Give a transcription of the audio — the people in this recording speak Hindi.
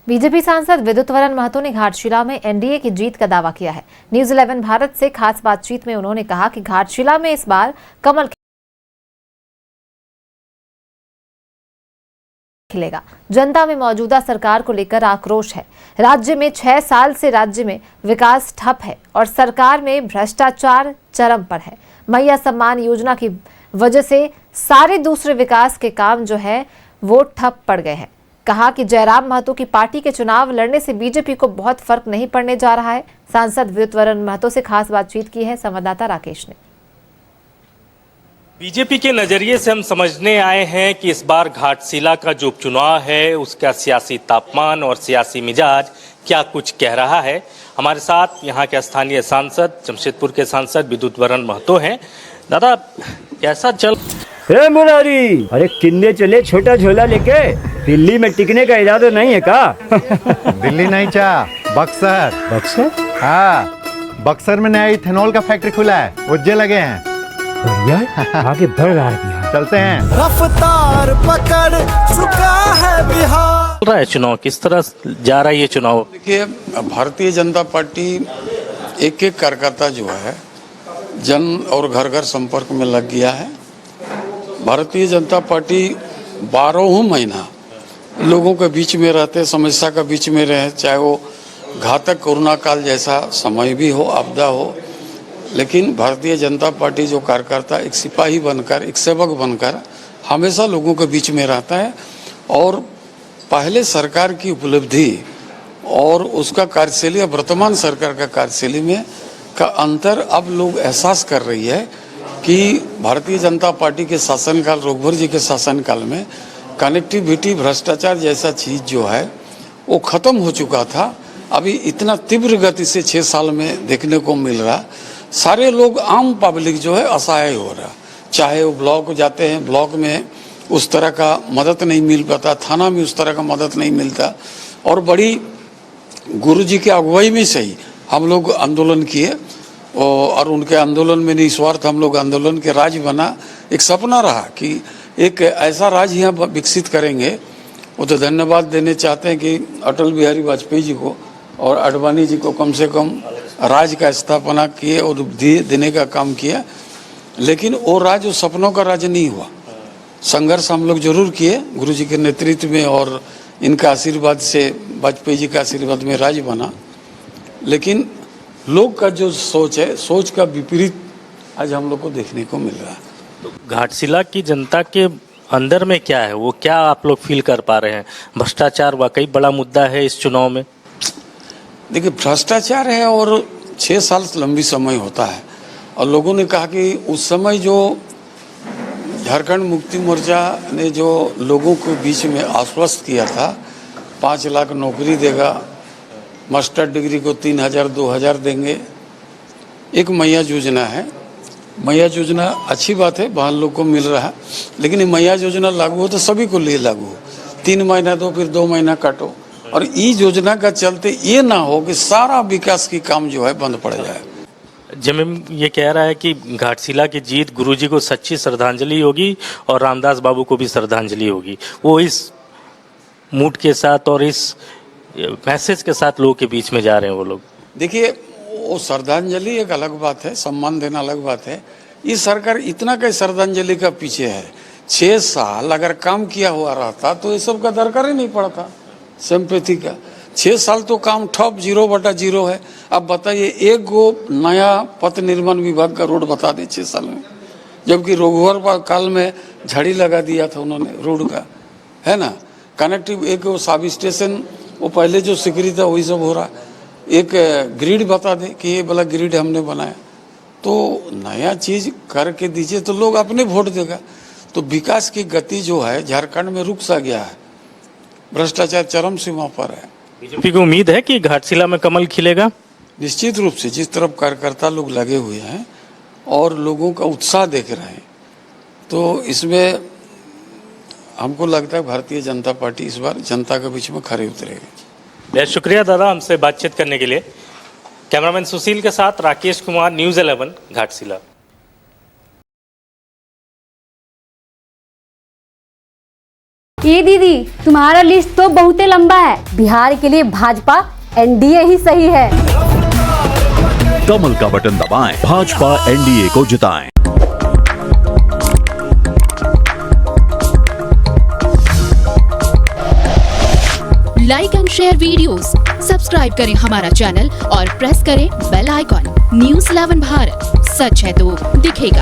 बीजेपी सांसद विद्युतवरण महतो ने घाटशिला में एनडीए की जीत का दावा किया है। न्यूज 11 भारत से खास बातचीत में उन्होंने कहा कि घाटशिला में इस बार कमल खिलेगा। जनता में मौजूदा सरकार को लेकर आक्रोश है। राज्य में 6 साल से राज्य में विकास ठप है और सरकार में भ्रष्टाचार चरम पर है। मैया सम्मान योजना की वजह से सारे दूसरे विकास के काम जो है वो ठप पड़ गए हैं। कहा कि जयराम महतो की पार्टी के चुनाव लड़ने से बीजेपी को बहुत फर्क नहीं पड़ने जा रहा है। सांसद विद्युतवरण महतो से खास बातचीत की है संवाददाता राकेश ने। बीजेपी के नजरिए से हम समझने आए हैं कि इस बार घाटशिला का जो उपचुनाव है उसका सियासी तापमान और सियासी मिजाज क्या कुछ कह रहा है। हमारे साथ यहाँ के स्थानीय सांसद जमशेदपुर के सांसद विद्युतवरण महतो हैं। दादा कैसा चल मुरारी, अरे किन्ने चले छोटा झोला लेके? दिल्ली में टिकने का इरादा नहीं है का? दिल्ली नहीं चा, बक्सर। बक्सर? हाँ, बक्सर में नया इथेनॉल का फैक्ट्री खुला है, उज्जे लगे हैं। बढ़िया, आगे बढ़ रहा है बिहार। चलते हैं। रफ्तार पकड़ चुका है बिहार। चल रहा है चुनाव, किस तरह जा रहा है ये चुनाव? देखिए, भारतीय जनता पार्टी एक एक कार्यकर्ता जो है जन और घर घर संपर्क में लग गया है। भारतीय जनता पार्टी 12 महीना लोगों के बीच में रहते, समस्या के बीच में रहे, चाहे वो घातक कोरोना काल जैसा समय भी हो, आपदा हो, लेकिन भारतीय जनता पार्टी जो कार्यकर्ता एक सिपाही बनकर, एक सेवक बनकर हमेशा लोगों के बीच में रहता है। और पहले सरकार की उपलब्धि और उसका कार्यशैली और वर्तमान सरकार का कार्यशैली में का अंतर अब लोग एहसास कर रही है कि भारतीय जनता पार्टी के शासनकाल, रघुवर जी के शासनकाल में कनेक्टिविटी, भ्रष्टाचार जैसा चीज़ जो है वो ख़त्म हो चुका था। अभी इतना तीव्र गति से 6 साल में देखने को मिल रहा। सारे लोग, आम पब्लिक जो है असहाय हो रहा। चाहे वो ब्लॉक जाते हैं, ब्लॉक में उस तरह का मदद नहीं मिल पाता, थाना में उस तरह का मदद नहीं मिलता। और बड़ी गुरु जी की अगुवाई में से ही हम लोग आंदोलन किए और उनके आंदोलन में निस्वार्थ हम लोग आंदोलन के राज बना। एक सपना रहा कि एक ऐसा राज यहाँ विकसित करेंगे। वो तो धन्यवाद देने चाहते हैं कि अटल बिहारी वाजपेयी जी को और आडवाणी जी को कम से कम राज का स्थापना किए और देने का काम किया। लेकिन वो राज, वो सपनों का राज नहीं हुआ। संघर्ष हम लोग जरूर किए गुरु जी के नेतृत्व में और इनका आशीर्वाद से, वाजपेयी जी का आशीर्वाद में राज बना। लेकिन लोग का जो सोच है, सोच का विपरीत आज हम लोग को देखने को मिल रहा है। तो घाटशिला की जनता के अंदर में क्या है, वो क्या आप लोग फील कर पा रहे हैं? भ्रष्टाचार वाकई बड़ा मुद्दा है इस चुनाव में। देखिए, भ्रष्टाचार है और 6 साल लंबी समय होता है। और लोगों ने कहा कि उस समय जो झारखंड मुक्ति मोर्चा ने जो लोगों के बीच में आश्वस्त किया था 5 लाख नौकरी देगा, मास्टर डिग्री को 3000 2000 देंगे। एक मैया योजना है, मैया योजना अच्छी बात है, वहाँ लोग को मिल रहा है। लेकिन ये मैया योजना लागू हो तो सभी को लिए लागू हो। 3 महीना दो, फिर 2 महीना काटो। और इस योजना का चलते ये ना हो कि सारा विकास की काम जो है बंद पड़ जाए। जमीन ये कह रहा है कि घाटशिला की जीत गुरुजी को सच्ची श्रद्धांजलि होगी और रामदास बाबू को भी श्रद्धांजलि होगी। वो इस मूड के साथ और इस मैसेज के साथ लोगों के बीच में जा रहे हैं वो लोग। देखिए, वो श्रद्धांजलि एक अलग बात है, सम्मान देना अलग बात है। ये सरकार इतना का श्रद्धांजलि का पीछे है। 6 साल अगर काम किया हुआ रहता तो ये सब का दरकार ही नहीं पड़ता। सिंपैथी का 6 साल तो काम ठप, 0/0 है। अब बताइए, एक गो नया पथ निर्माण विभाग का रोड बता दे 6 साल में, जबकि रघुवर काल में झड़ी लगा दिया था उन्होंने रोड का, है ना। कनेक्टिव एक सब स्टेशन, वो पहले जो सिक्योरिटी था वही सब हो रहा। एक ग्रिड बता दे कि ये वाला ग्रिड हमने बनाया। तो नया चीज करके दीजिए तो लोग अपने वोट देगा। तो विकास की गति जो है झारखंड में रुक सा गया है। भ्रष्टाचार चरम सीमा पर है। बीजेपी को उम्मीद है कि घाटशिला में कमल खिलेगा। निश्चित रूप से जिस तरफ कार्यकर्ता लोग लगे हुए हैं और लोगों का उत्साह देख रहे हैं, तो इसमें हमको लगता है भारतीय जनता पार्टी इस बार जनता के बीच में खड़े उतरेगी। बहुत शुक्रिया दादा हमसे बातचीत करने के लिए। कैमरामैन सुशील के साथ राकेश कुमार, न्यूज़ 11 घाटशिला। ए दीदी, तुम्हारा लिस्ट तो बहुत लंबा है। बिहार के लिए भाजपा एनडीए ही सही है। कमल का बटन दबाएं, भाजपा एनडीए को जिताएं। Like and share videos, subscribe करें हमारा चैनल और प्रेस करें बेल आइकॉन। न्यूज़ 11 भारत, सच है तो दिखेगा।